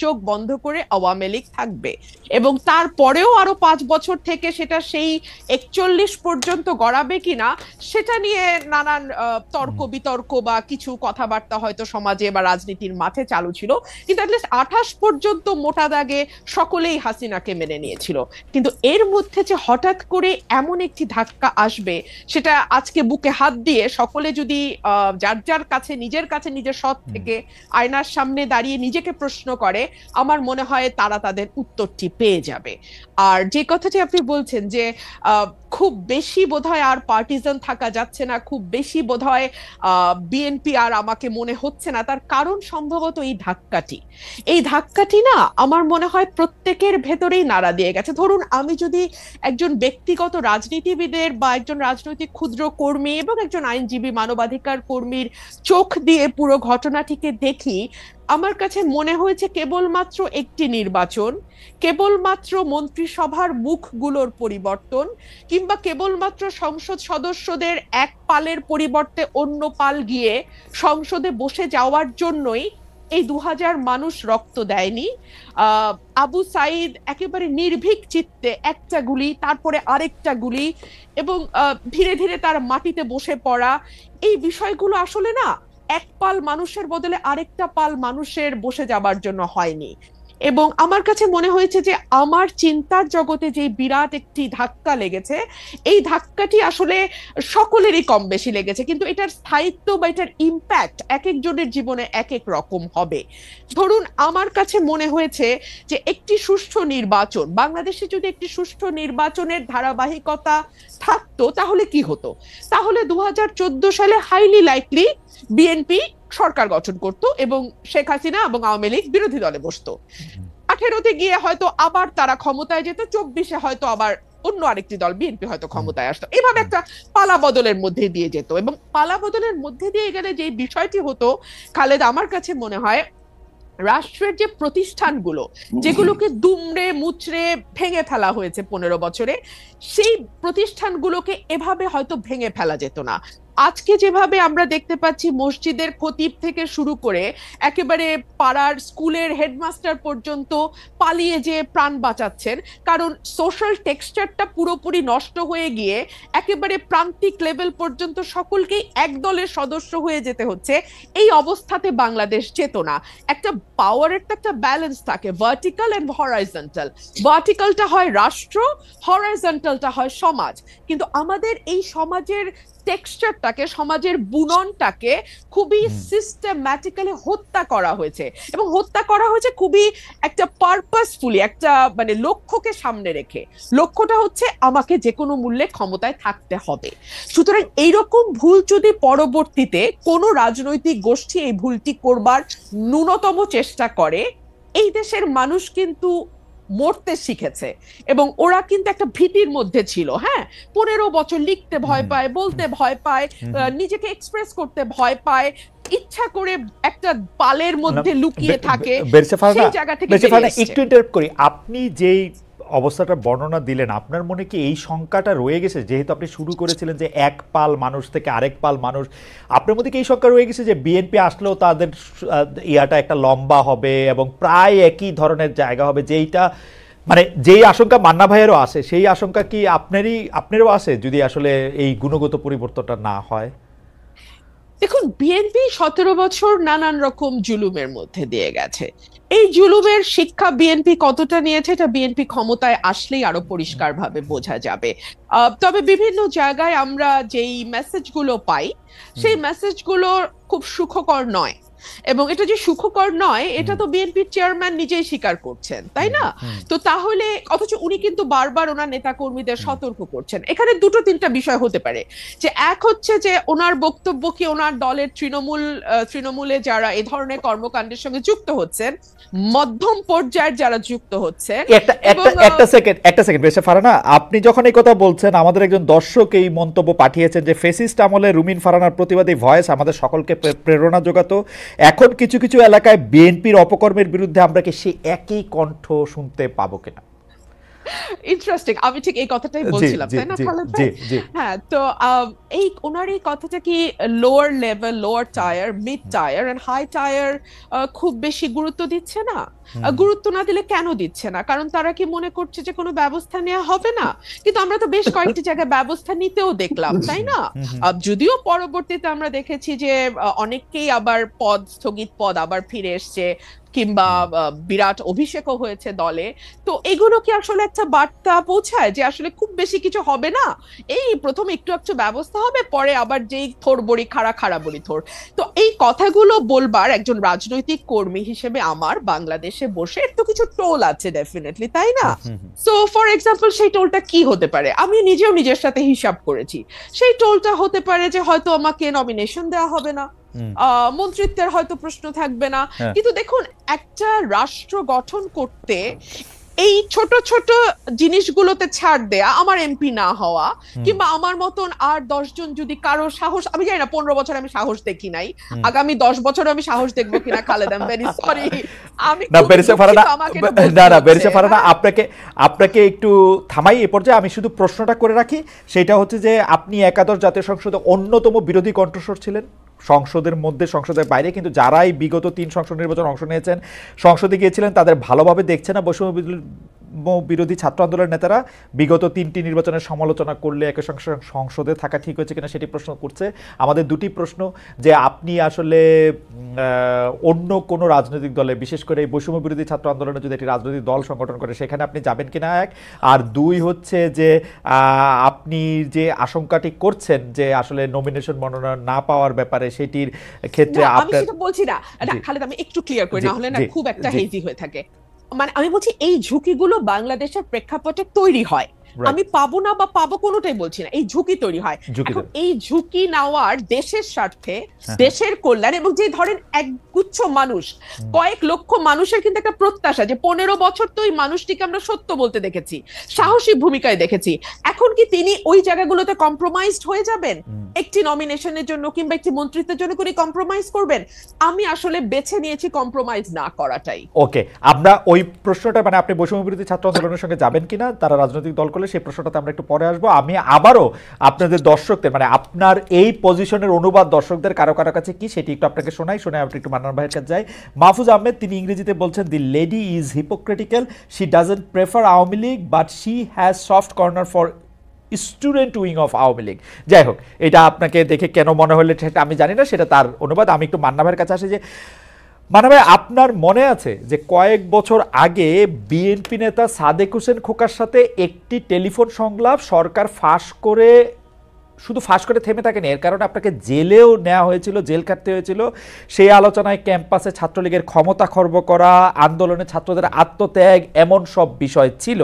চোখ বন্ধ করে আওয়ামী লীগ থাকবে, এবং তারপরেও আরো 5 বছর থেকে সেটা সেই 41 পর্যন্ত গড়াবে কিনা সেটা নিয়ে নানান তর্ক বিতর্ক বা কিছু কথাবার্তা হয়তো সমাজে বা রাজনীতির মাঠে চালু ছিল। কিন্তু অ্যাটলিস্ট 28 পর্যন্ত মোটা দাগে সকলেই হাসিনাকে মেনে নিয়েছিল। কিন্তু এর মধ্যে যে হঠাৎ করে এমন একটি ধাক্কা আসবে, সেটা আজকে বুকে হাত দিয়ে সকলে যদি যার যার কাছে নিজের সৎ থেকে আয়নার সামনে দাঁড়িয়ে নিজেকে প্রশ্ন করে, আমার মনে হয় তারা তাদের উত্তরটি পেয়ে যাবে। আর যে কথাটি আপনি বলছেন যে খুব বেশি বোধহয় আর পার্টিজান থাকা যাচ্ছে না, খুব বেশি বোধহয় বিএনপি আর আমাকে মনে হচ্ছে না, তার কারণ সম্ভবত এই ধাক্কাটি না আমার মনে হয় প্রত্যেকের ভেতরেই নাড়া দিয়ে গেছে। ধরুন আমি যদি একজন ব্যক্তিগত রাজনীতিবিদের বা একজন রাজনৈতিক ক্ষুদ্র কর্মী এবং একজন আইনজীবী মানবাধিকার কর্মীর চোখ দিয়ে পুরো ঘটনাটিকে দেখি, আমার কাছে মনে হয়েছে কেবলমাত্র একটি নির্বাচন, কেবলমাত্র মন্ত্রিসভার মুখগুলোর পরিবর্তন, কিংবা কেবলমাত্র সংসদ সদস্যদের এক পালের পরিবর্তে অন্য পাল গিয়ে সংসদে বসে যাওয়ার জন্যই এই 2000 মানুষ রক্ত দেয়নি। আবু সাইদ একেবারে নির্ভীক চিত্তে একটা গুলি, তারপরে আরেকটা গুলি, এবং ধীরে ধীরে তার মাটিতে বসে পড়া, এই বিষয়গুলো আসলে না এক পাল মানুষের বদলে আরেকটা পাল মানুষের বসে যাবার জন্য হয়নি। এবং আমার কাছে মনে হয়েছে যে আমার চিন্তার জগতে যে বিরাট একটি ধাক্কা লেগেছে, এই ধাক্কাটি আসলে সকলেরই কম বেশি লেগেছে, কিন্তু এটার স্থায়িত্ব বা এটার ইম্প্যাক্ট এক একজনের জীবনে এক এক রকম হবে। ধরুন আমার কাছে মনে হয়েছে যে একটি সুষ্ঠু নির্বাচন, বাংলাদেশে যদি একটি সুষ্ঠু নির্বাচনের ধারাবাহিকতা থাকতো তাহলে কি হতো? তাহলে 2014 সালে হাইলি লাইকলি বিএনপি সরকার গঠন করত এবং শেখ হাসিনা এবং আওয়ামী লীগ বিরোধী দলে বসতো। 18তে গিয়ে হয়তো আবার তারা ক্ষমতায় যেত, 24-এ হয়তো আবার অন্য আরেকটি দল বিএনপি হয়তো ক্ষমতায় আসতো, এভাবে একটা পালা বদলের মধ্যে দিয়ে যেত। এবং পালা বদলের মধ্যে দিয়ে গেলে যে বিষয়টি হতো খালেদ, আমার কাছে মনে হয় রাষ্ট্রের যে প্রতিষ্ঠানগুলো যেগুলোকে দুমড়ে মুচড়ে ভেঙে ফেলা হয়েছে 15 বছরে, সেই প্রতিষ্ঠানগুলোকে এভাবে হয়তো ভেঙে ফেলা যেত না। আজকে যেভাবে আমরা দেখতে পাচ্ছি মসজিদের খতিব থেকে শুরু করে একেবারে পাড়ার স্কুলের হেডমাস্টার পর্যন্ত পালিয়ে যে প্রাণ বাঁচাচ্ছেন, কারণ সোশ্যাল টেক্সচারটা পুরোপুরি নষ্ট হয়ে গিয়ে একেবারে প্রান্তিক লেভেল পর্যন্ত সকলকেই এক দলের সদস্য হয়ে যেতে হচ্ছে, এই অবস্থাতে বাংলাদেশ যেত না। একটা পাওয়ারের তো একটা ব্যালেন্স থাকে, ভার্টিক্যাল এন্ড হরাইজন্টাল। ভার্টিক্যালটা হয় রাষ্ট্র, হরাইজন্টালটা হয় সমাজ। কিন্তু আমাদের এই সমাজের টেক্সচারটাকে, সমাজের বুননটাকে খুবই সিস্টেম্যাটিক্যালি হত্যা করা হয়েছে, এবং হত্যা করা হয়েছে খুবই একটা পারপাসফুলি, একটা মানে লক্ষ্যকে সামনে রেখে। লক্ষ্যটা হচ্ছে আমাকে যে কোনো মূল্যে ক্ষমতায় থাকতে হবে। সুতরাং এইরকম ভুল যদি পরবর্তীতে কোনো রাজনৈতিক গোষ্ঠী এই ভুলটি করবার ন্যূনতম চেষ্টা করে, এই দেশের মানুষ কিন্তু মরতে শিখেছে, এবং ওরা কিন্তু একটা ভীতির মধ্যে ছিল। হ্যাঁ, 15 বছর লিখতে ভয় পায়, বলতে ভয় পায়, নিজেকে এক্সপ্রেস করতে ভয় পায়, ইচ্ছা করে একটা পালের মধ্যে লুকিয়ে থাকে, সেই জায়গা থেকে একটু ইন্টারাপ্ট করি। আপনি যেই অবস্থাটা বর্ণনা দিলেন, আপনার মনে কি এই শঙ্কাটা রয়ে গেছে, যেহেতু আপনি শুরু করেছিলেন যে এক পাল মানুষ থেকে আরেক পাল মানুষ, আপনার মধ্যে কি এই শঙ্কা রয়ে গেছে যে বিএনপি আসলেও তাদের ইয়াটা একটা লম্বা হবে এবং প্রায় একই ধরনের জায়গা হবে, যেইটা মানে যেই আশঙ্কা মান্না ভাইয়েরও আছে, সেই আশঙ্কা কি আপনারও আছে যদি আসলে এই গুণগত পরিবর্তনটা না হয়? দেখুন, বিএনপি 17 বছর নানান রকম জুলুমের মধ্যে দিয়ে গেছে। এই জুলুমের শিক্ষা বিএনপি কতটা নিয়েছে এটা বিএনপি ক্ষমতায় আসলেই আরো পরিষ্কারভাবে বোঝা যাবে। তবে বিভিন্ন জায়গায় আমরা যেই মেসেজগুলো পাই, সেই মেসেজগুলো খুব সুখকর নয়, এবং এটা যে সুখকর নয় এটা তো বিএনপির চেয়ারম্যান নিজেই স্বীকার করছেন, তাই না? তো তাহলে অথচ উনি কিন্তু বারবার ওনার নেতাকর্মীদের সতর্ক করছেন। এখানে দুটো তিনটা বিষয় হতে পারে, যে এক হচ্ছে যে ওনার বক্তব্য কি ওনার দলের তৃণমূলে যারা এই ধরনের কর্মকাণ্ডের সঙ্গে যুক্ত হচ্ছেন, মধ্যম পর্যায়ের যারা যুক্ত হচ্ছে। একটা সেকেন্ড বেশি ফারানা, আপনি যখন এই কথা বলছেন, আমাদের একজন দর্শক এই মন্তব্য পাঠিয়েছেন যে ফেসিস্ট আমলে রুমিন ফারানার প্রতিবাদী ভয়েস আমাদের সকলকে প্রেরণা যোগাতো, এখন কিছু কিছু এলাকায় বিএনপির অপকর্মের বিরুদ্ধে আমরা কি সেই একই কণ্ঠ শুনতে পাবো কিনা? ইন্টারেস্টিং, আমি ঠিক এই কথাটাই জি বলছিলাম, জি তাই না জি খালেদ জি ভাই? জি হ্যাঁ, তো এই ওনার এই কথাটা কি lower level, lower tier, mid tier and high tier খুব বেশি গুরুত্ব দিচ্ছে না? গুরুত্ব না দিলে কেন দিচ্ছে না? কারণ তারা কি মনে করছে যে কোনো ব্যবস্থা নেওয়া হবে না? কিন্তু আমরা তো বেশ কয়েকটি জায়গায় ব্যবস্থা নিতেও দেখলাম, তাই না? যদিও পরবর্তীতে আমরা দেখেছি যে অনেককেই আবার স্থগিত পদ আবার ফিরে এসছে, কিংবা বিরাট অভিষেকও হয়েছে দলে। তো এগুলো কি আসলে একটা বার্তা পৌঁছায় যে আসলে খুব বেশি কিছু হবে না, এই প্রথম একটু একটু ব্যবস্থা হবে, পরে আবার যেই থোর বড়ি খাড়া খাড়া বড়ি থোর? তো এই কথাগুলো বলবার একজন রাজনৈতিক কর্মী হিসেবে আমার বাংলাদেশে বসে একটু কিছু টোল আছে ডেফিনেটলি, তাই না? সো ফর এক্সাম্পল, সেই টোলটা কি হতে পারে? আমি নিজেও নিজের সাথে হিসাব করেছি। সেই টোলটা হতে পারে যে হয়তো আমাকে নমিনেশন দেওয়া হবে না, মন্ত্রিত্বের হয়তো প্রশ্ন থাকবে না। হ্যাঁ কিন্তু দেখুন, একটা রাষ্ট্র গঠন করতে এই ছোট ছোট জিনিসগুলোতে ছাড় দেয়া, আমার এমপি না হওয়া, কিংবা আমার মতন আর 10 জন যদি কারো সাহস, আমি জানি না 15 বছর আমি সাহস দেখি নাই, আগামী 10 বছর আমি সাহস দেখবো কিনা Khaled, I am very sorry, আমি না খুবই বেরিসা দুঃখিত, ফারহানা, আমাকে এটা বলতে না না হচ্ছে। বেরিসা ফারহানা, আপনাকে আপনাকে একটু থামাই এ পর্যায়ে। আমি শুধু প্রশ্নটা করে রাখি, সেটা হচ্ছে যে আপনি একাদশ জাতীয় সংসদে অন্যতম বিরোধী কণ্ঠস্বর ছিলেন, সংসদের মধ্যে সংসদের বাইরে, কিন্তু যারাই বিগত 3 সংসদ নির্বাচন অংশ নিয়েছেন, সংসদে গিয়েছিলেন, তাদের ভালোভাবে দেখছে না বৈষম্য বিরোধী ছাত্র আন্দোলনের নেতারা? বিগত 3টি নির্বাচনের সমালোচনা করলে একই সঙ্গে সংসদে থাকা ঠিক হয়েছে কিনা সেটি প্রশ্ন করছে। আমাদের দুটি প্রশ্ন, যে আপনি আসলে অন্য কোনো রাজনৈতিক দলে, বিশেষ করে এই বৈষম্য বিরোধী ছাত্র আন্দোলনে যদি একটি রাজনৈতিক দল সংগঠন করে, সেখানে আপনি যাবেন কিনা, এক। আর দুই হচ্ছে যে আপনি যে আশঙ্কাটি করছেন যে আসলে নমিনেশন মনোনয়ন না পাওয়ার ব্যাপারে, সেটির ক্ষেত্রে না, আমি আপনার। সেটা বলছি না। জি খালেদ, আমি একটু ক্লিয়ার করি, জি না হলে না জি খুব একটা জি হেজি হয়ে থাকে। মানে আমি বলছি এই ঝুঁকিগুলো বাংলাদেশের প্রেক্ষাপটে তৈরি হয়, রাইট, আমি পাবো না বা পাবো কোনোটাই বলছি না, এই ঝুঁকি তৈরি হয়। ঝুঁকি এখন দেন। এই ঝুঁকি নেওয়ার দেশের স্বার্থে, হ্যাঁ হ্যাঁ দেশের কল্যাণ, এবং যে ধরেন একগুচ্ছ মানুষ, কয়েক লক্ষ মানুষের কিন্তু একটা প্রত্যাশা যে 15 বছর তো ওই মানুষটিকে আমরা সত্য বলতে দেখেছি, সাহসী ভূমিকায় দেখেছি, এখন কি তিনি ওই জায়গাগুলোতে কম্প্রোমাইজড হয়ে যাবেন? একটি নমিনেশনের জন্য কিংবা একটি মন্ত্রিত্বের জন্য করে কম্প্রোমাইজ করবেন? আমি আসলে বেছে নিয়েছি কম্প্রোমাইজ না করাটাই। ওকে, আমরা ওই প্রশ্নটা, মানে আপনি বৈষম্য বিরোধী ছাত্র আন্দোলনের সঙ্গে যাবেন কিনা তারা রাজনৈতিক দল করলে, সেই প্রশ্নটাতে আমরা একটু পরে আসবো। আমি আবারও আপনাদের দর্শকদের, মানে আপনার এই পজিশনের অনুবাদ দর্শকদের কারো কারো কাছে কি, সেটি একটু আপনাকে শোনাই, শুনে আপনি একটু মান্নান ভাইয়ের কাছে যাই। মাহফুজ আহমেদ, তিনি ইংরেজিতে বলছেন, the lady is hypocritical, she doesn't prefer Awami League but she has soft corner for student wing of Awami League. যাই হোক, এটা আপনাকে দেখে কেন মনে হলে সেটা আমি জানি না, সেটা তার অনুবাদ। আমি একটু মান্না ভাইয়ের কাছে আসি, যে মান্না ভাই, আপনার মনে আছে যে কয়েক বছর আগে বিএনপি নেতা সাদেক হোসেন খোকার সাথে একটি টেলিফোন সংলাপ সরকার ফাঁস করে, শুধু ফাঁস করে থেমে থাকেনি, এর কারণে আপনাকে জেলেও নেওয়া হয়েছিল, জেল কাটতে হয়েছিল। সেই আলোচনায় ক্যাম্পাসে ছাত্রলীগের ক্ষমতা খর্ব করা, আন্দোলনে ছাত্রদের আত্মত্যাগ, এমন সব বিষয় ছিল।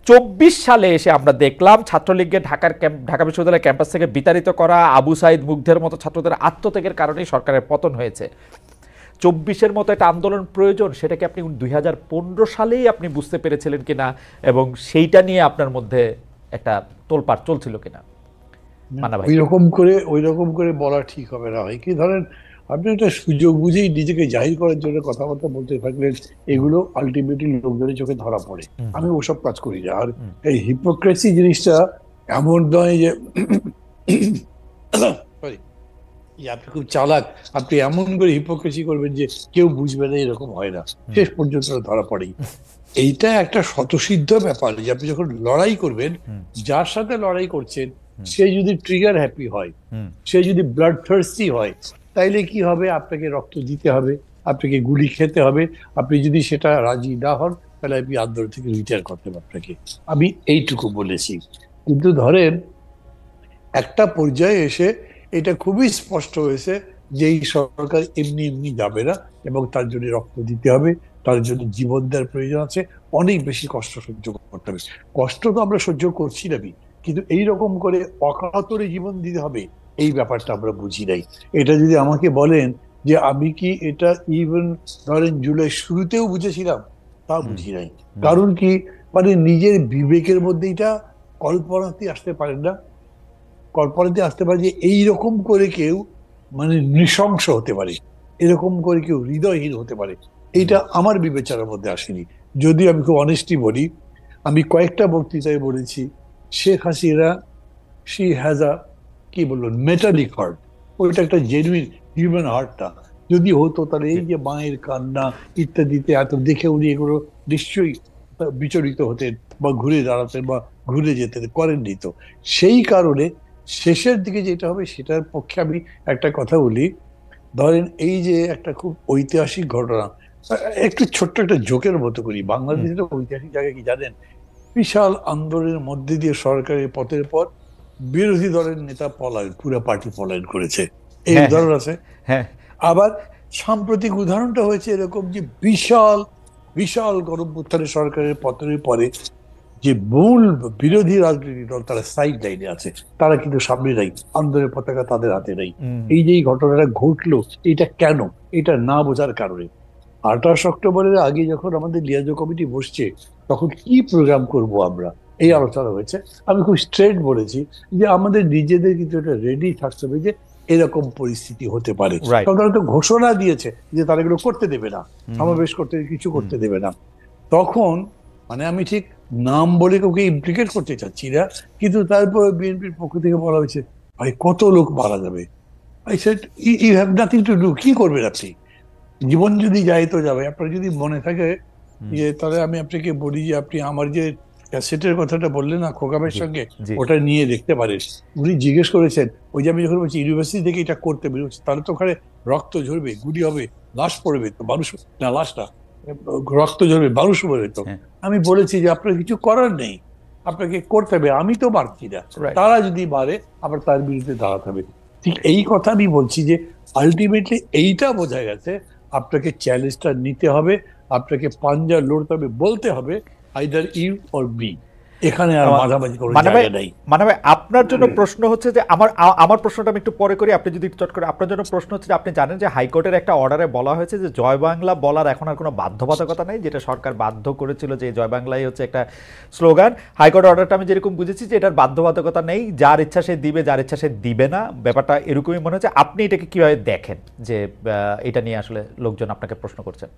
24 সালে এসে আমরা দেখলাম ছাত্রলীগকে ঢাকা বিশ্ববিদ্যালয়ের ক্যাম্পাস থেকে বিতাড়িত করা, আবু সাইদ মুগ্ধের মতো ছাত্রদের আত্মত্যাগের কারণেই সরকারের পতন হয়েছে। 24-এর মতো একটা আন্দোলন প্রয়োজন, সেটাকে আপনি 2015 সালেই আপনি বুঝতে পেরেছিলেন কিনা, এবং সেইটা নিয়ে আপনার মধ্যে একটা তোলপাড় চলছিল কিনা? মান্না ভাই। ওই রকম করে বলা ঠিক হবে না। হয় কি, ধরেন আপনি একটা সুযোগ বুঝেই নিজেকে জাহির করার জন্য কথাবার্তা বলতে থাকলেন, এগুলো আলটিমেটলি লোকজনের চোখে ধরা পড়ে। আমি ওসব কাজ করি না। আর এই হিপোক্রেসি জিনিসটা এমন নয় যে সরি, আপনি খুব চালাক, আপনি এমন করে হিপোক্রেসি করবেন যে কেউ বুঝবে না, এরকম হয় না, শেষ পর্যন্ত ধরা পড়েই। এইটা একটা স্বতঃসিদ্ধ ব্যাপার যে আপনি যখন লড়াই করবেন, যার সাথে লড়াই করছেন সে যদি ট্রিগার হ্যাপি হয়, সে যদি ব্লাড থার্স্টি হয়, তাইলে কি হবে? আপনাকে রক্ত দিতে হবে, আপনাকে গুলি খেতে হবে। আপনি যদি সেটা রাজি না হন, তাহলে আপনি আন্দোলন থেকে রিটায়ার করতে হবে আপনাকে। আমি এইটুকু বলেছি। কিন্তু ধরেন একটা পর্যায়ে এসে এটা খুবই স্পষ্ট হয়েছে যে এই সরকার এমনি এমনি যাবে না, এবং তার জন্য রক্ত দিতে হবে, তার জন্য জীবন দেওয়ার প্রয়োজন আছে, অনেক বেশি কষ্ট সহ্য করতে হবে। কষ্ট তো আমরা সহ্য করছি না, কিন্তু এইরকম করে অকাতরে জীবন দিতে হবে, এই ব্যাপারটা আমরা বুঝি নাই। এটা যদি আমাকে বলেন যে আমি কি এটা ইভেন ধরেন জুলাই শুরুতেও বুঝেছিলাম, তা বুঝি নাই। কারণ কি, মানে নিজের বিবেকের মধ্যে এটা কল্পনাতে আসতে পারেন না, কল্পনাতে আসতে পারে যে এইরকম করে কেউ মানে নৃশংস হতে পারে, এরকম করে কেউ হৃদয়হীন হতে পারে। এইটা আমার বিবেচনার মধ্যে আসেনি। যদি আমি খুব অনেস্টলি বলি, আমি কয়েকটা বক্তৃতায় বলেছি Sheikh Hasina she has a কি বলবো মেটালিক হার্ট, ওইটা একটা জেনুইন হিউম্যান হার্টটা যদি হতো তাহলে এই যে মায়ের কান্না ইত্যাদিতে এত দেখে উনি এগুলো নিশ্চয়ই বিচলিত হতেন বা ঘুরে দাঁড়াতেন বা ঘুরে যেতেন, করেননি তো। সেই কারণে শেষের দিকে যেটা হবে সেটার পক্ষে আমি একটা কথা বলি। ধরেন এই যে একটা খুব ঐতিহাসিক ঘটনা, একটু ছোট্ট একটা জোকের মতো করি, বাংলাদেশের ঐতিহাসিক জায়গা কি জানেন? বিশাল আন্দোলনের মধ্যে দিয়ে সরকারের পথের পর বিরোধী দলের নেতা পলায়ন, পুরো পার্টি পলায়ন করেছে, এই হ্যাঁ, উদাহরণ আছে। হ্যাঁ, আবার সাম্প্রতিক উদাহরণটা হয়েছে এরকম যে বিশাল বিশাল গণঅভ্যুত্থানের সরকারের পতনের পরে যে মূল বিরোধী রাজনৈতিক দল তারা সাইড লাইনে আছে, তারা কিন্তু সামনে নাই, আন্দোলনের পতাকা তাদের হাতে নেই। এই যে এই ঘটনাটা ঘটলো, এটা কেন? এটা না বোঝার কারণে। 28 অক্টোবরের আগে যখন আমাদের লিয়াজো কমিটি বসছে তখন কি প্রোগ্রাম করব আমরা, এই আলোচনা হয়েছে। আমি খুব স্ট্রেট বলেছি যে আমাদের নিজেদের কিন্তু এটা রেডি থাকতে হবে যে এরকম পরিস্থিতি হতে পারে। Right. কারণ তারা তো ঘোষণা দিয়েছে যে তারা এগুলো করতে দেবে না, সমাবেশ করতে কিছু করতে দেবে না। তখন মানে আমি ঠিক নাম বলে কাউকে ইমপ্লিকেট করতে চাচ্ছি না, কিন্তু তারপর বিএনপির পক্ষ থেকে বলা হয়েছে ভাই কত লোক মারা যাবে। I said you have nothing to do, কি করবেন আপনি? জীবন যদি যায় তো যাবে। আপনার যদি মনে থাকে যে তাহলে আমি আপনাকে বলি যে আপনি আমার যে ক্যাসেটের কথাটা বললেন না খোকাবের সঙ্গে, জি। ওটা নিয়ে দেখতে পারেন। উনি জিজ্ঞেস করেছেন ওই যে আমি যখন বলছি ইউনিভার্সিটি থেকে এটা করতে বেরোচ্ছে, তাহলে তো ওখানে রক্ত ঝরবে, গুলি হবে, লাশ পড়বে, তো মানুষ না, লাশ না, রক্ত ঝরবে, মানুষ পড়বে তো। হ্যাঁ। আমি বলেছি যে আপনার কিছু করার নেই, আপনাকে করতে হবে, আমি তো মারছি না, Right. তারা যদি মারে আবার তার বিরুদ্ধে দাঁড়াতে হবে। ঠিক এই কথা আমি বলছি যে আলটিমেটলি এইটা বোঝা গেছে, আপনাকে চ্যালেঞ্জটা নিতে হবে, আপনাকে পাঞ্জা লড়তে হবে, বলতে হবে আইদার ইউ অর বি, এখানে আর মাঝামাঝি কোনো জায়গা নাই। মানে ভাই আপনার জন্য প্রশ্ন হচ্ছে যে আমার প্রশ্নটা আমি একটু পরে করি, আপনি যদি চট করে, আপনার জন্য প্রশ্ন হচ্ছে যে আপনি জানেন যে হাইকোর্টের একটা অর্ডারে বলা হয়েছে যে জয় বাংলা বলার এখন আর কোনো বাধ্যবাধকতা নেই, যেটা সরকার বাধ্য করেছিল যে জয় বাংলাই হচ্ছে একটা স্লোগান। হাইকোর্ট অর্ডারটা আমি যেরকম বুঝেছি যে এটার বাধ্যবাধকতা নেই, যার ইচ্ছা সে দিবে, যার ইচ্ছা সে দিবে না, ব্যাপারটা এরকমই মনে হচ্ছে। আপনি এটাকে কিভাবে দেখেন যে এটা নিয়ে আসলে লোকজন আপনাকে প্রশ্ন করছেন?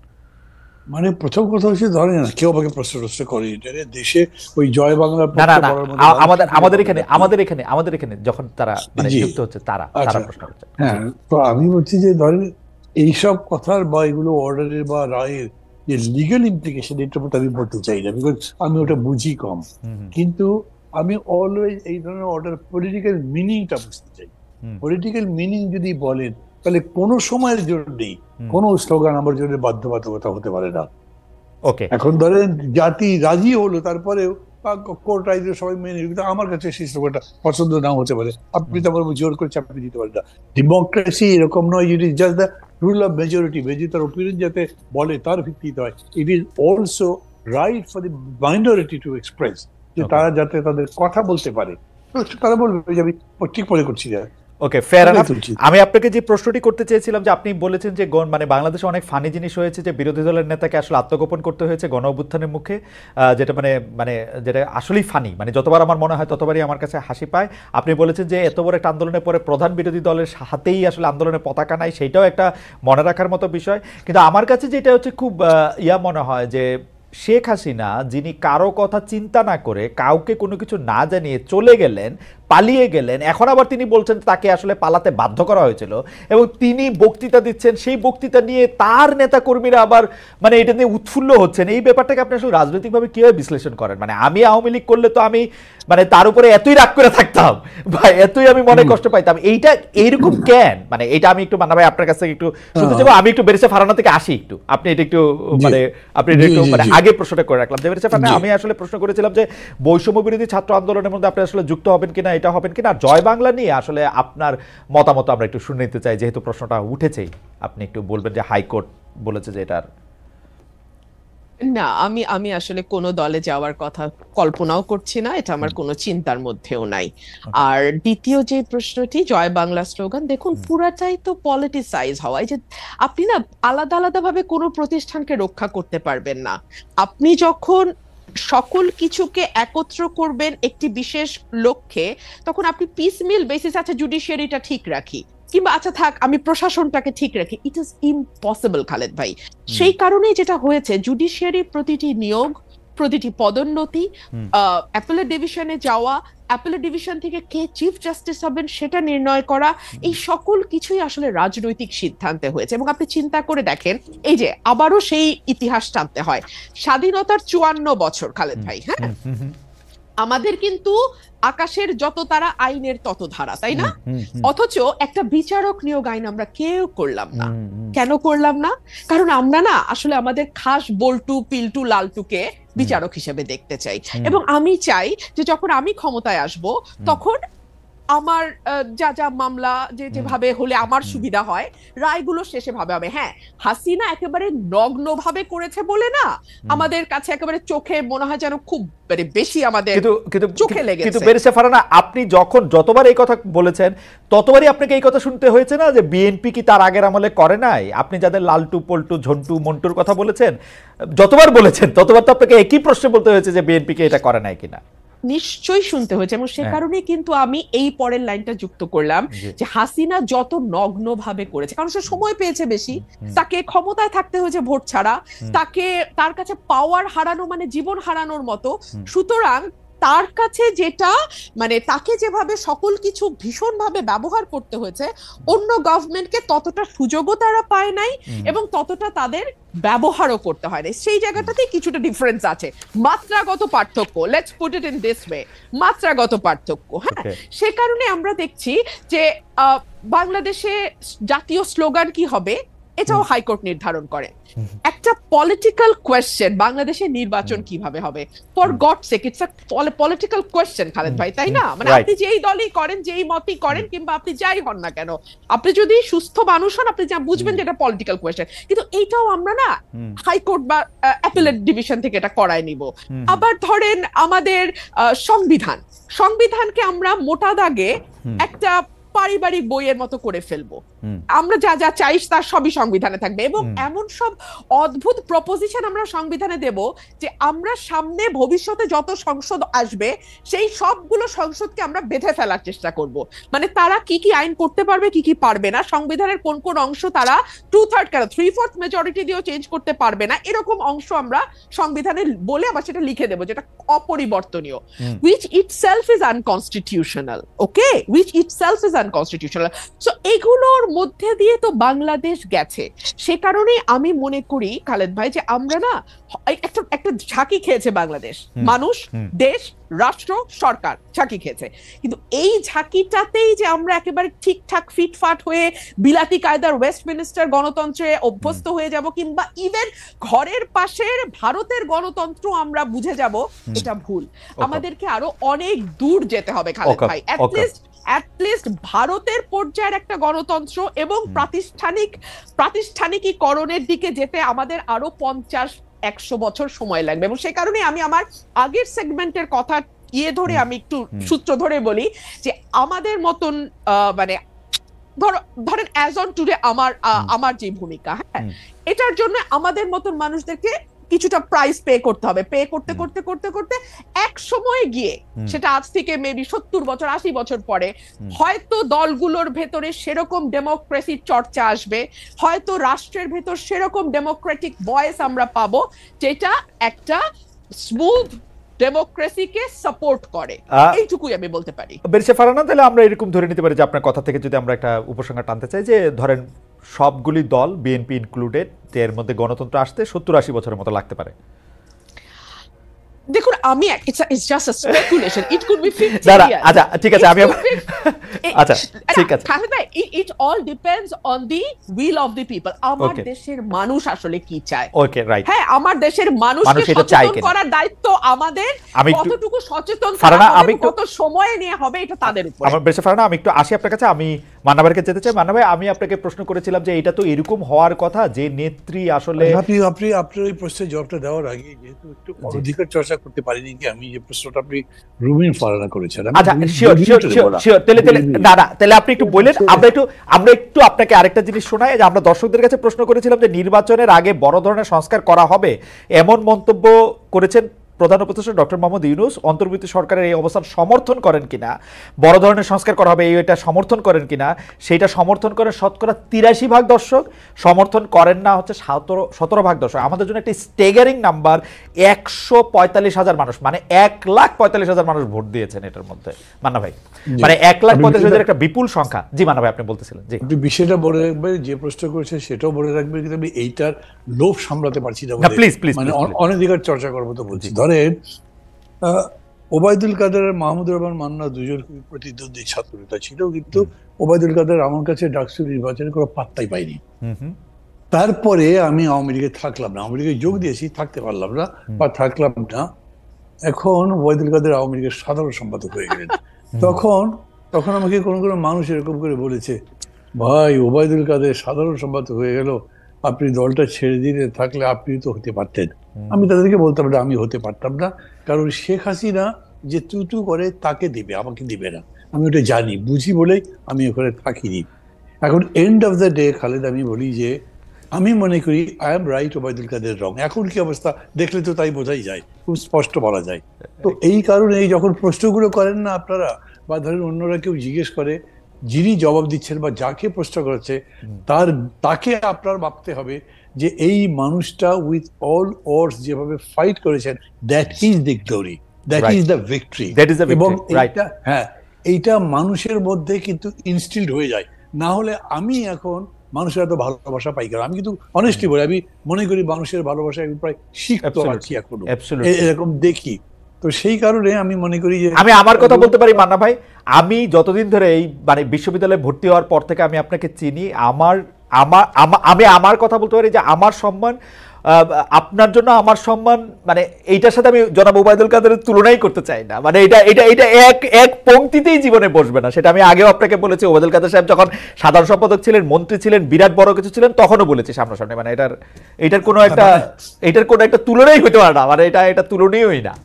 মানে প্রথম কথা হচ্ছে ধরেন না কেউ আমাকে প্রশ্ন করে দেশে ওই জয় বাংলা না না না, আমাদের এখানে যখন তারা মানে যুক্ত হচ্ছে তারা আচ্ছা, প্রশ্ন করছে। হ্যাঁ, তো আমি বলছি যে ধরেন এইসব কথার বা এগুলো অর্ডারের বা রায়ের যে লিগ্যাল ইমপ্লিকেশন, এটার মধ্যে আমি বলতে চাই না, বিকজ আমি ওটা বুঝি কম। কিন্তু আমি অলওয়েজ এই ধরনের অর্ডার পলিটিক্যাল মিনিংটা বুঝতে চাই। পলিটিক্যাল মিনিং যদি বলেন তাহলে কোনো সময়ের জন্যই কোনো স্লোগান আমার জন্য বাধ্যবাধকতা হতে পারে না। ওকে, এখন ধরেন জাতি রাজি হলো, তারপরেও কোর্ট রাইজে সবাই মেনে নিল, কিন্তু আমার কাছে সেই স্লোগানটা পছন্দ নাও হতে পারে, আপনি তো আমার জোর করে চাপিয়ে দিতে পারেন না। ডেমোক্রেসি এরকম নয়, it is just the rule of majority, তার ওপিনিয়ন যাতে বলে তার ভিত্তিতে হয়। It is also right for the minority to express, যে তারা যাতে তাদের কথা বলতে পারে, তারা বলবে যে আমি ঠিক মনে করছি না। ওকে, ফেয়ার এনাফ। আমি আপনাকে যে প্রশ্নটি করতে চেয়েছিলাম যে আপনি বলেছেন যে মানে বাংলাদেশে অনেক ফানি জিনিস হয়েছে, যে বিরোধী দলের নেতাকে আসলে আত্মগোপন করতে হয়েছে গণ অভ্যুত্থানের মুখে, যেটা মানে যেটা আসলেই ফানি, মানে যতবার আমার মনে হয় ততবারই আমার কাছে হাসি পায়। আপনি বলেছেন যে এত বড় একটা আন্দোলনের পরে প্রধান বিরোধী দলের হাতেই আসলে আন্দোলনের পতাকা নাই, সেইটাও একটা মনে রাখার মতো বিষয়। কিন্তু আমার কাছে যেটা হচ্ছে খুব মনে হয় যে শেখ হাসিনা, যিনি কারো কথা চিন্তা না করে কাউকে কোনো কিছু না জানিয়ে চলে গেলেন, পালিয়ে গেলেন, এখন আবার তিনি বলছেন তাকে আসলে পালাতে বাধ্য করা হয়েছিল, এবং তিনি বক্তৃতা দিচ্ছেন, সেই বক্তৃতা নিয়ে তার নেতা কর্মীরা আবার মানে এটা নিয়ে উৎফুল্ল হচ্ছেন। এই ব্যাপারটাকে আপনি আসলে রাজনৈতিকভাবে কিভাবে বিশ্লেষণ করেন? মানে আমি আওয়ামী লীগ করলে তো আমি মানে তার উপরে এতই রাগ করে থাকতাম বা এতই আমি মনে কষ্ট পাইতাম, এইটা এইরকম কেন? মানে এটা আমি একটু মান্না ভাই আপনার কাছ থেকে একটু শুনতে চাইবো। আমি একটু বেরেসা ফারানা থেকে আসি, একটু আপনি এটা একটু মানে আপনি একটু মানে আগে প্রশ্নটা করে রাখলাম যে বেরেসা ফারানা, আমি আসলে প্রশ্ন করেছিলাম যে বৈষম্য বিরোধী ছাত্র আন্দোলনের মধ্যে আপনি আসলে যুক্ত হবেন কিনা, এটা হবেন কিনা, আর জয় বাংলা নিয়ে আসলে আপনার মতামত আমরা একটু শুনে নিতে চাই, যেহেতু প্রশ্নটা উঠেছেই। আপনি একটু বলবেন যে হাইকোর্ট বলেছে যে এটার না, আমি আসলে কোনো দলে যাওয়ার কথা কল্পনাও করছি না, এটা আমার কোনো চিন্তার মধ্যেও নাই। আর দ্বিতীয় যে প্রশ্নটি, জয় বাংলা স্লোগান, দেখুন পুরাটাই তো পলিটিসাইজ হওয়া। এই যে আপনি না আলাদা আলাদা ভাবে কোনো প্রতিষ্ঠানকে রক্ষা করতে পারবেন না। আপনি যখন সকল কিছুকে একত্র করবেন একটি বিশেষ লক্ষ্যে, তখন আপনি পিসমিল বেসিস আছে জুডিশিয়ারিটা ঠিক রাখি, কিংবা আচ্ছা থাক আমি প্রশাসনটাকে ঠিক রাখি, ইট ইজ ইম্পসিবল খালেদ ভাই। সেই কারণেই যেটা হয়েছে, জুডিশিয়ারি প্রতিটি নিয়োগ প্রতিটি পদোন্নতি, অ্যাপেলেট ডিভিশনে যাওয়া, অ্যাপেলেট ডিভিশন থেকে কে চিফ জাস্টিস হবেন সেটা নির্ণয় করা, এই সকল কিছুই আসলে রাজনৈতিক সিদ্ধান্তে হয়েছে। এবং আপনি চিন্তা করে দেখেন, এই যে আবারও সেই ইতিহাস টানতে হয়, স্বাধীনতার 54 বছর খালেদ ভাই, হ্যাঁ, আমাদের কিন্তু আকাশের যত তারা আইনের তত ধারা, তাই না? অথচ একটা বিচারক নিয়োগ আইন আমরা কেউ করলাম না। কেন করলাম না? কারণ আমরা না আসলে আমাদের খাস বল্টু পিল্টু লালটুকে বিচারক হিসেবে দেখতে চাই। এবং আমি চাই যে যখন আমি ক্ষমতায় আসব তখন আমার যা যা মামলা যেভাবে হলে আমার সুবিধা হয়, রায়গুলো শেষে ভাবে হবে। হ্যাঁ, হাসিনা একেবারে নগ্ন ভাবে করেছে বলে না, আমাদের কাছে একেবারে চোখে মনে হয় যেন খুব বেশি আমাদের চোখে লেগেছে। কিন্তু বেরিসা ফারহানা, আপনি যতবার এই কথা বলেছেন ততবারই আপনাকে এই কথা শুনতে হয়েছে না যে বিএনপি কি তার আগের আমলে করে নাই? আপনি যাদের লালটু পল্টু ঝন্টু মন্টুর কথা বলেছেন, যতবার বলেছেন ততবার তো আপনাকে একই প্রশ্ন বলতে হয়েছে যে বিএনপি কে এটা করে নাই কিনা। নিশ্চয়ই শুনতে হয়েছে, এবং সে কারণে কিন্তু আমি এই পরের লাইনটা যুক্ত করলাম যে হাসিনা যত নগ্ন ভাবে করেছে, কারণ সে সময় পেয়েছে বেশি, তাকে ক্ষমতায় থাকতে হয়েছে ভোট ছাড়া, তার কাছে পাওয়ার হারানো মানে জীবন হারানোর মতো। সুতরাং তার কাছে যেটা মানে তাকে যেভাবে সকল কিছু ভীষণভাবে ব্যবহার করতে হয়েছে, অন্য গভর্নমেন্টকে ততটা সুযোগও তারা পায় নাই এবং ততটা তাদের ব্যবহারও করতে হয় না। সেই জায়গাটাতেই কিছুটা ডিফারেন্স আছে, মাত্রাগত পার্থক্য, let's put it in this way, মাত্রাগত পার্থক্য। হ্যাঁ, সে কারণে আমরা দেখছি যে বাংলাদেশে জাতীয় স্লোগান কি হবে এটাও হাইকোর্ট নির্ধারণ করে। একটা পলিটিক্যাল কোয়েশ্চেন, বাংলাদেশের নির্বাচন কিভাবে হবে, for God sake it's a political question Khaled ভাই, তাই না? মানে আপনি যেই দলই করেন, যেই মতই করেন, কিংবা আপনি যাই হন না কেন, আপনি যদি সুস্থ মানুষ হন আপনি যা বুঝবেন যে এটা পলিটিক্যাল কোয়েশ্চেন। কিন্তু এইটাও আমরা না হাইকোর্ট বা অ্যাপেলেট ডিভিশন থেকে এটা করায় নিব। আবার ধরেন আমাদের সংবিধানকে আমরা মোটা দাগে একটা পারিবারিক বইয়ের মতো করে ফেলবো, আমরা যা যা চাই তার সবই সংবিধানে থাকবে। এবং এমন সব অদ্ভুত প্রপোজিশন আমরা সংবিধানে দেব যে আমরা সামনে ভবিষ্যতে যত সংসদ আসবে সেই সবগুলো সংসদকে আমরা বেঁধে ফেলার চেষ্টা করব। মানে তারা কি কি আইন করতে পারবে, কি কি পারবে না, সংবিধানের কোন কোন অংশ তারা 2/3 কেন 3/4 মেজরিটি দিয়েও চেঞ্জ করতে পারবে না, এরকম অংশ আমরা সংবিধানে বলে আবার সেটা লিখে দেবো যেটা অপরিবর্তনীয়, which itself is unconstitutional, okay, which itself is unconstitutional. So এগুলোর মধ্যে দিয়ে তো বাংলাদেশ গেছে। সে কারণেই আমি মনে করি খালেদ ভাই যে আমরা না একটা ঝাঁকি খেয়েছে বাংলাদেশ, মানুষ, দেশ, রাষ্ট্র, সরকার ঝাঁকি খেয়েছে। কিন্তু এই ঝাঁকিটাতেই যে আমরা একেবারে ঠিকঠাক ফিটফাট হয়ে বিলাতি কায়দার ওয়েস্টমিনিস্টার গণতন্ত্রে অভ্যস্ত হয়ে যাব, কিংবা ইভেন ঘরের পাশের ভারতের গণতন্ত্র আমরা বুঝে যাব, এটা ভুল। আমাদেরকে আরো অনেক দূর যেতে হবে খালেদ ভাই, অ্যাটলিস্ট ভারতের পর্যায়ের একটা গণতন্ত্র এবং প্রাতিষ্ঠানিকীকরণের দিকে যেতে আমাদের আরো 50-100 বছর সময় লাগবে। এবং সে কারণে আমি আমার আগের সেগমেন্টের কথা ধরে আমি একটু সূত্র ধরে বলি যে আমাদের মতন মানে ধরেন অ্যাজ অন টুডে আমার যে ভূমিকা, হ্যাঁ, এটার জন্য আমাদের মতন মানুষদেরকে কিছুটা প্রাইস পে করতে হবে। পে করতে করতে করতে করতে এক সময় গিয়ে, সেটা আজ থেকে মেবি 70 বছর 80 বছর পরে, হয়তো দলগুলোর ভেতরে সেরকম ডেমোক্রেসির চর্চা আসবে, হয়তো রাষ্ট্রের ভেতর সেরকম ডেমোক্রেটিক ভয়েস আমরা পাবো যেটা একটা স্মুথ ডেমোক্রেসিকে সাপোর্ট করে। এইটুকুই আমি বলতে পারি। বেরিসা ফারহানা, তাহলে আমরা এরকম ধরে নিতে পারি যে আপনার কথা থেকে যদি আমরা একটা উপসংহার টানতে চাই যে ধরেন সবগুলি দল, বিএনপি ইনক্লুডেড, এর মধ্যে গণতন্ত্র আসতে 70-80 বছরের মতো লাগতে পারে। দেখুন, আমি it's just a speculation, it could be 50 years. আচ্ছা ঠিক আছে, আমি আচ্ছা ঠিক আছে, it all depends on the will of the people. আমার দেশের মানুষ আসলে কি চায়। ওকে, রাইট। হ্যাঁ, আমার দেশের মানুষকে সচেতন করার দায়িত্ব আমাদের। কতটুকু সচেতন করা হবে, কত সময় নিয়ে হবে, এটা তাদের উপর। আমার বেশ ফারহানা, আমি একটু আসি আপনার কাছে। আমি মান্না ভাইকে যেতে চাই। মান্না ভাই, আমি আপনাকে প্রশ্ন করেছিলাম যে এটা তো এরকম হওয়ার কথা যে নেত্রী আসলে, আপনি আপনার এই প্রশ্নের জবাবটা দেওয়ার আগে যেহেতু একটু অধিকার চর্চা করতে পারিনি কি আমি যে প্রশ্নটা আপনি রুমিন ফারহানা করেছেন। আচ্ছা, শিওর। তাহলে আপনি একটু বলেন, আমরা একটু আপনাকে আরেকটা জিনিস শোনাই যে আমরা দর্শকদের কাছে প্রশ্ন করেছিলাম যে নির্বাচনের আগে বড় ধরনের সংস্কার করা হবে, এমন মন্তব্য করেছেন প্রধান উপদেষ্টা ডক্টর মোহাম্মদ ইউনূস অন্তর্বর্তী সরকারের এই অবস্থান সমর্থন করেন কিনা, বড় ধরনের সংস্কার করা হবে এটা সমর্থন করেন কিনা, সেইটা সমর্থন করেন 83% দর্শক, সমর্থন করেন না হচ্ছে 17% দর্শক। আমাদের জন্য একটা স্টেগারিং নাম্বার, 145,000 মানুষ, মানে 1,45,000 মানুষ ভোট দিয়েছেন এটার মধ্যে। মান্না ভাই, মানে 1,45,000 একটা বিপুল সংখ্যা। জি মান্না ভাই, আপনি বলতেছিলেন। জি, বিষয়টা বলে রাখবে, যে প্রশ্ন করেছে সেটাও বলে রাখবে, কিন্তু আমি এইটার লোভ সামলাতে পারছি না, প্লিজ প্লিজ, মানে অনধিকার চর্চা করবো তো বলছি। ধরেন ওবায়দুল কাদের আর মাহমুদুর রহমান মান্না দুজন প্রতিদ্বন্দ্বী ছাত্র নেতা ছিল, কিন্তু ওবায়দুল কাদের আমার কাছে ডাকসু নির্বাচনে কোনো পাত্তাই পাইনি। তারপরে আমি আওয়ামী লীগে থাকলাম না, আওয়ামী লীগে যোগ দিয়েছি, থাকতে পারলাম না বা থাকলাম না। এখন ওবায়দুল কাদের আওয়ামী লীগের সাধারণ সম্পাদক হয়ে গেলেন। তখন আমাকে কোনো কোনো মানুষ এরকম করে বলেছে, ভাই ওবায়দুল কাদের সাধারণ সম্পাদক হয়ে গেল, আপনি দলটা ছেড়ে দিয়ে থাকলে আপনি তো হতে পারতেন। আমি তাদেরকে বলতাম না, আমি হতে পারতাম না, কারণ শেখ হাসিনা যে তুতু করে তাকে দিবে, আমাকে দিবে না। আমি ওটা জানি, বুঝি বলেই আমি ওখানে থাকিনি। এখন end of the day Khaled, আমি বলি যে আমি মনে করি I am right, Obaidul Quader রং। এখন কি অবস্থা দেখলে তো তাই বোঝাই যায়, খুব স্পষ্ট বলা যায়। তো এই কারণে যখন প্রশ্নগুলো করেন না আপনারা, বা ধরেন অন্যরা কেউ জিজ্ঞেস করে, যিনি জবাব দিচ্ছেন বা যাকে প্রশ্ন করেছে তাকে আপনার ভাবতে হবে যে এই মানুষটা উইথ অল অডস যেভাবে ফাইট করেছেন, that is the glory, that is the victory. এবং এইটা মানুষের মধ্যে কিন্তু ইনস্টিলড হয়ে যায়। না হলে আমি এখন মানুষের এত ভালোবাসা পাই কেন? আমি কিন্তু অনেস্টলি বলি, আমি মনে করি মানুষের ভালোবাসা আমি প্রায় শিখতে পারছি এখনো, এরকম দেখি। তো সেই কারণে আমি মনে করি যে আমি আমার কথা বলতে পারি মান্না ভাই, আমি যতদিন ধরে এই মানে বিশ্ববিদ্যালয়ে ভর্তি হওয়ার পর থেকে আমি আপনাকে চিনি, আমি আমার কথা বলতে পারি যে আমার সম্মান আপনার জন্য, আমার সম্মান মানে এইটার সাথে আমি জনাব ওবায়দুল কাদেরের তুলনাই করতে চাই না। মানে এটা এক পংক্তিতেই জীবনে বসবে না। সেটা আমি আগেও আপনাকে বলেছি, ওবায়দুল কাদের সাহেব যখন সাধারণ সম্পাদক ছিলেন, মন্ত্রী ছিলেন, বিরাট বড় কিছু ছিলেন, তখনও বলেছি সামনাসামনি। মানে এটার কোনো একটা তুলনাই হতে পারে না, মানে এটা তুলনীয়ই না।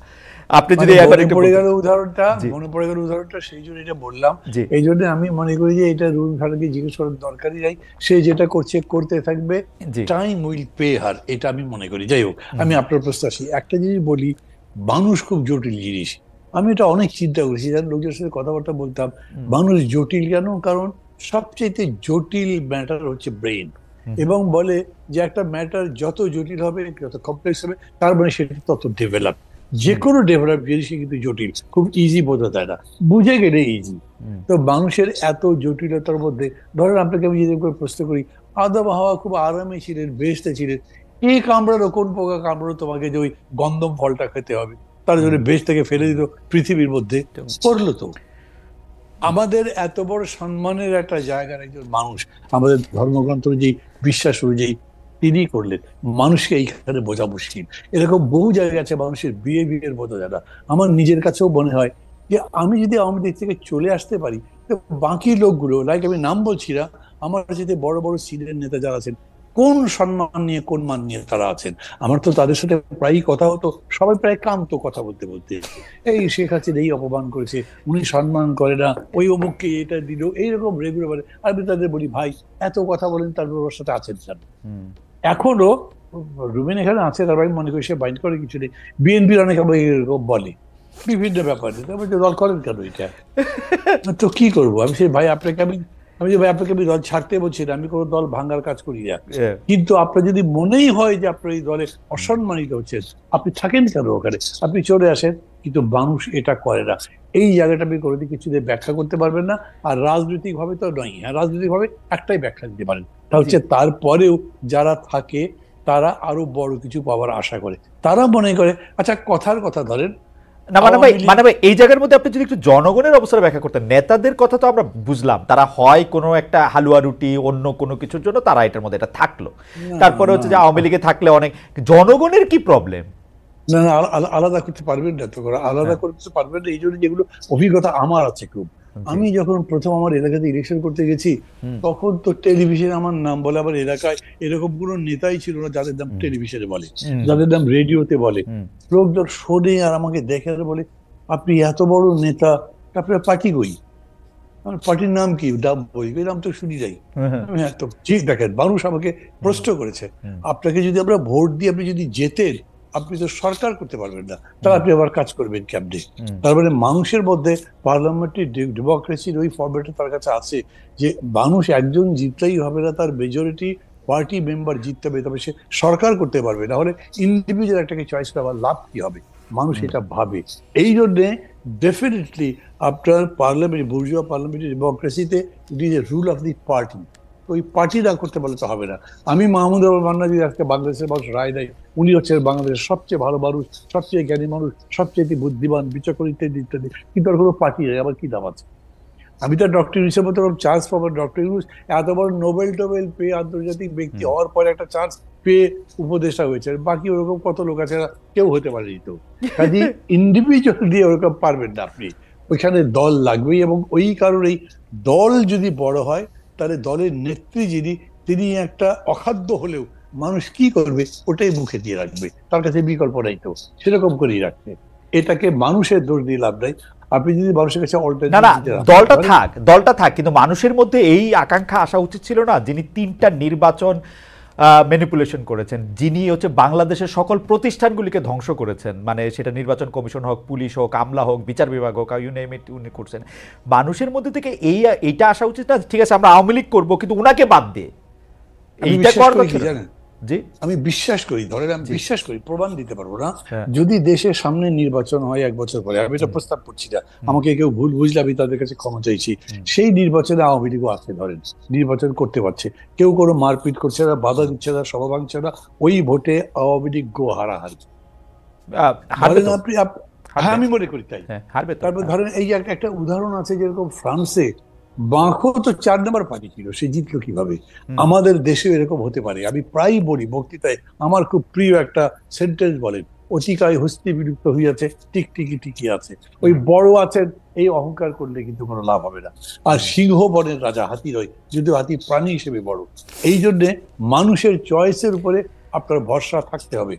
আপনি যদি মনে পড়ে গেল উদাহরণটা, সেই জন্য এটা বললাম। এই জন্য আমি মনে করি যে এটা রুল খানকে জিজ্ঞেস করার দরকারই নাই, সে যেটা করছে করতে থাকবে, টাইম উইল পে হার, এটা আমি মনে করি। যাই হোক, আমি আপনার প্রশ্ন আসি। একটা জিনিস বলি, মানুষ খুব জটিল জিনিস। আমি এটা অনেক চিন্তা করেছি, লোকজনের সাথে কথাবার্তা বলতাম, মানুষ জটিল কেন? কারণ সবচেয়ে জটিল ম্যাটার হচ্ছে ব্রেন। এবং বলে যে একটা ম্যাটার যত জটিল হবে, যত কমপ্লেক্স হবে, তার মানে সেটা তত ডেভেলপ। যে কোনো ডেভেলপ জিনিসই কিন্তু জটিল, খুব ইজি বোঝা যায় না, বুঝে গেলে ইজি। তো মানুষের এত জটিলতার মধ্যে, ধরেন আপনাকে আমি যদি প্রশ্ন করি, আদম হাওয়া খুব আরামে ছিলেন, বেহেশতে ছিলেন, কে কামড়ালো, কোন পোকা কামড়ালো তোমাকে যে ওই গন্ধম ফলটা খেতে হবে? তার জন্য বেহেশত থেকে ফেলে দিল পৃথিবীর মধ্যে, করলো তো। আমাদের এত বড় সম্মানের একটা জায়গার একজন মানুষ, আমাদের ধর্মগ্রন্থ যে বিশ্বাস অনুযায়ী তিনি করলেন, মানুষকে এইখানে বোঝা মুশকিল। এরকম বহু জায়গা আছে মানুষের বিহেভিয়ার বোঝা যায় না। আমার নিজের কাছেও মনে হয় যে আমি যদি আওয়ামী লীগ থেকে চলে আসতে পারি, তো বাকি লোকগুলো, লাইক আমি নাম বলছি না, আমার সাথে বড় বড় সিনিয়র নেতা যারা আছেন, কোন সম্মান নিয়ে, কোন মান নিয়ে তারা আছেন। আমার তো তাদের সাথে প্রায়ই কথা হতো, সবাই প্রায় কামতো কথা বলতে বলতে, এই শেখ হাসিনা এই অপমান করেছে, উনি সম্মান করে না, ওই অমুককে এটা দিল, এইরকম রেগুলার। আমি তাদের বলি, ভাই এত কথা বলেন, তার ওর সাথে আছেন স্যার। এখনো রুবেন এখানে আছে, তার আমি মনে করি সে বাইন্ড করে কিছু নেই। বিএনপির অনেক বলে বিভিন্ন ব্যাপারে, দল করেন কেন এটা? তো কি করবো আমি? সেই ভাই আপনাকে আমি যে ভাই আপনাকে আমি দল ছাড়তে বলছি না, আমি কোনো দল ভাঙার কাজ করি না, কিন্তু আপনার যদি মনেই হয় যে আপনার এই দলে অসম্মানিত হচ্ছেন, আপনি থাকেন কেন ওখানে? আপনি চলে আসেন। কিন্তু মানুষ এটা করে না। এই জায়গাটা আপনি কোনোদিন কিছু দিয়ে ব্যাখ্যা করতে পারবেন না। আর রাজনৈতিক ভাবে তো নয়, হ্যাঁ রাজনৈতিক ভাবে একটাই ব্যাখ্যা দিতে পারেন, তা হচ্ছে তারপরেও যারা থাকে তারা আরো বড় কিছু পাওয়ার আশা করে। তারা মনে করে, আচ্ছা কথার কথা ধরেন না মানে ভাই এই জায়গার মধ্যে আপনি যদি একটু জনগণের অবস্থা ব্যাখ্যা করতেন। নেতাদের কথা তো আমরা বুঝলাম, তারা হয় কোনো একটা হালুয়া রুটি অন্য কোনো কিছুর জন্য তারা এটার মধ্যে এটা থাকলো, তারপরে হচ্ছে যে আওয়ামী লীগে থাকলে অনেক, জনগণের কি প্রবলেম? না না, আলাদা করতে পারবেন না তো, আলাদা করতে পারবেন না। এই জন্য যেগুলো অভিজ্ঞতা আমার আছে খুব, আমি যখন প্রথম আমার এলাকাতে ইলেকশন করতে গেছি, তখন তো টেলিভিশনে আমার নাম বলে, আবার এলাকায় এরকম কোনো নেতাই ছিল না যাদের নাম টেলিভিশনে বলে, যাদের নাম রেডিওতে বলে। লোকজন শোনে আর আমাকে দেখে আর বলে, আপনি এত বড় নেতা, আপনার পার্টি কই? আমার পার্টির নাম কি? ডাব বই, এই নাম তো শুনি যাই। হ্যাঁ, তো ঠিক দেখেন, মানুষ আমাকে প্রশ্ন করেছে, আপনাকে যদি আমরা ভোট দিই, আপনি যদি জেতেন, আপনি তো সরকার করতে পারবেন না, তাহলে আপনি আবার কাজ করবেন কেমনে? তার মানে মানুষের মধ্যে পার্লামেন্টারি ডেমোক্রেসির ওই ফর্মেটে তার কাছে আছে যে মানুষ একজন জিতলেই হবে না, তার মেজরিটি পার্টি মেম্বার জিততে হবে, তবে সে সরকার করতে পারবে, না হলে ইন্ডিভিজুয়াল একটাকে চয়েস করার লাভ কি হবে? মানুষ এটা ভাবে। এই জন্যে ডেফিনেটলি আপনার পার্লামেন্ট, বুর্জোয়া পার্লামেন্টারি ডেমোক্রেসিতে it is a rule of the party. ওই পার্টি না করতে বলে তো হবে না। আমি মাহমুদ আবুল মান্না যদি আজকে বাংলাদেশের মানুষ রায় দেয়, উনি হচ্ছেন বাংলাদেশের সবচেয়ে ভালো মানুষ, সবচেয়ে জ্ঞানী মানুষ, সবচেয়ে বুদ্ধিমান, বিচক্ষণ, ইত্যাদি ইত্যাদি, কিন্তু আর কোনো পার্টি নেই, আবার কি দাম আছে? আমি তো ডক্টর ইউনূসের মতো চান্স পাবো, ডক্টর ইউনূস এত বড় নোবেল টোবেল পেয়ে আন্তর্জাতিক ব্যক্তি হওয়ার পরে একটা চান্স পেয়ে উপদেষ্টা হয়েছে, বাকি ওরকম কত লোক আছে, কেউ হতে পারেনি। তো কাজে ইন্ডিভিজুয়াল দিয়ে ওরকম পারবেন না আপনি, ওইখানে দল লাগবেই। এবং ওই কারণেই দল যদি বড় হয়, তাহলে দলের নেত্রী যিনি, তিনি একটা অখাদ্য হলেও মানুষ কি করবে ওটাই মুখে দিয়ে রাখবে, তার কাছে বিকল্প নাই, তো সেরকম করেই রাখবে। এটাকে মানুষের দোষ দিয়ে লাভ নাই। আপনি যদি মানুষের কাছে না না, দলটা থাক, কিন্তু মানুষের মধ্যে এই আকাঙ্ক্ষা আসা উচিত ছিল না, যিনি 3টা নির্বাচন ম্যানিপুলেশন করেছেন, যিনি হচ্ছে বাংলাদেশের সকল প্রতিষ্ঠানগুলিকে ধ্বংস করেছেন, মানে সেটা নির্বাচন কমিশন হোক, পুলিশ হোক, আমলা হোক, বিচার বিভাগ হোক, ইউ নেম ইট, উনি করছেন। মানুষের মধ্যে থেকে এইটা আসা উচিত না, ঠিক আছে আমরা আওয়ামী লীগ করবো কিন্তু উনাকে বাদ দিয়ে এইটা করার কথা জানেন। আমি বিশ্বাস করি, ধরেন আমি বিশ্বাস করি, প্রমাণ দিতে পারবো না, যদি দেশের সামনে নির্বাচন হয় 1 বছর পরে, আমি এটা প্রস্তাব করছি না, আমাকে কেউ ভুল বুঝলে আমি তাদের কাছে ক্ষমা চাইছি, সেই নির্বাচনে আওয়ামী লীগও আছে, ধরেন নির্বাচন করতে পারছে, কেউ কোনো মারপিট করছে না, বাধা দিচ্ছে না, সভা ভাঙছে না, ওই ভোটে আওয়ামী লীগ গো হারাহারি। হ্যাঁ আমি মনে করি তাই। তারপর ধরেন এই যে একটা উদাহরণ আছে, যেরকম ফ্রান্সে বাঁকো তো 4 নম্বর পার্টি ছিল, সে জিতলো কিভাবে? আমাদের দেশে এরকম হতে পারে। আমি প্রায় বলি বক্তৃতায়, আমার খুব প্রিয় একটা সেন্টেন্স বলেন, অতিকায় হস্তি বিলুপ্ত হইয়াছে, টিকটিকি টিকি আছে। ওই বড় আছেন এই অহংকার করলে কিন্তু কোনো লাভ হবে না। আর সিংহ বনের রাজা হাতি নয়, যদিও হাতি প্রাণী হিসেবে বড়। এই জন্যে মানুষের চয়েসের উপরে আপনার ভরসা থাকতে হবে,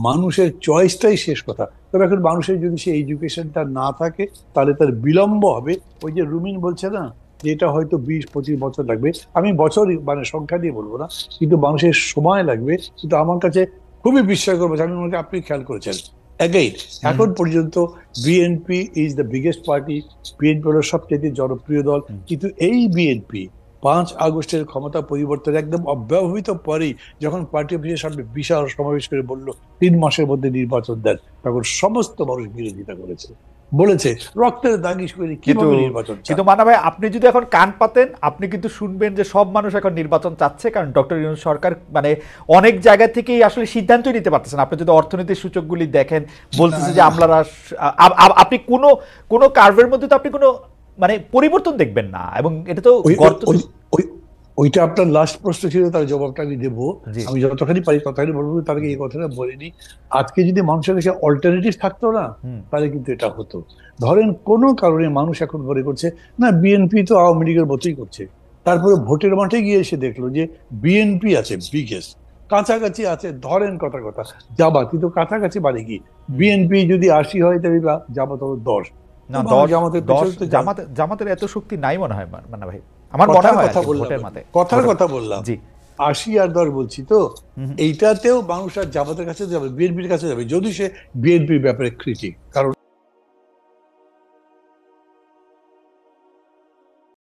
মানুষের চয়েসটাই শেষ কথা। তবে এখন মানুষের যদি সেই এডুকেশনটা না থাকে, তাহলে তার বিলম্ব হবে। ওই যে রুমিন বলছে না, যেটা হয়তো 20-25 বছর লাগবে, আমি বছর মানে সংখ্যা দিয়ে বলবো না, কিন্তু মানুষের সময় লাগবে। কিন্তু আমার কাছে খুবই বিশ্বাস করবো, আমি মনে করি আপনি খেয়াল করেছেন, এখন পর্যন্ত BNP is the biggest party, BNP হলো সবচেয়ে জনপ্রিয় দল, কিন্তু এই বিএনপি 5 আগস্টের ক্ষমতা পরিবর্তন একদম অব্যবহিত পরেই, যখন পার্টি অফিসের সামনে বিশাল সমাবেশ করে বলল 3 মাসের মধ্যে নির্বাচন দেন, তখন সমস্ত মানুষ বিরোধিতা করেছে, বলেছে রক্তের দাগি করে কিভাবে নির্বাচন। কিন্তু মানা ভাই, আপনি যদি এখন কান পাতেন, আপনি কিন্তু শুনবেন যে সব মানুষ এখন নির্বাচন চাচ্ছে, কারণ ডক্টর ইউনূস সরকার মানে অনেক জায়গা থেকেই আসলে সিদ্ধান্তই নিতে পারতেছেন। আপনি যদি অর্থনীতির সূচকগুলি দেখেন, বলতেছে যে আমলারা, আপনি কোনো কার্ভের মধ্যে তো আপনি কোনো মানে পরিবর্তন দেখবেন না, এবং এটা তো ওইটা আপনার লাস্ট প্রশ্ন ছিল, তার জবাবটা আমি দেবো। আমি যতখানি পারি ততখানি বলবো। তার আগে এই কথাটা বলিনি, আজকে যদি মানুষের কাছে অল্টারনেটিভ থাকতো না, তাহলে কিন্তু এটা হতো। ধরেন কোনো কারণে মানুষ এখন মনে করছে না বিএনপি তো আওয়ামী লীগের মতোই করছে, তারপরে ভোটের মাঠে গিয়ে এসে দেখলো যে বিএনপি আছে বিগেস্ট, কাছাকাছি আছে, ধরেন কথা জামাত, কিন্তু কাছাকাছি মানে কি, বিএনপি যদি 80 হয় তাহলে জামাত হলো 10। না, জামাতের এত শক্তি নাই মনে হয় মান্না ভাই, আমার মনে হয়। কথার কথা বললাম, 80 আর 10 বলছি তো, এইটাতেও মানুষ আর জামাতের কাছে যাবে, বিএনপির কাছে যাবে, যদি সে বিএনপির ব্যাপারে ক্রিটিক। কারণ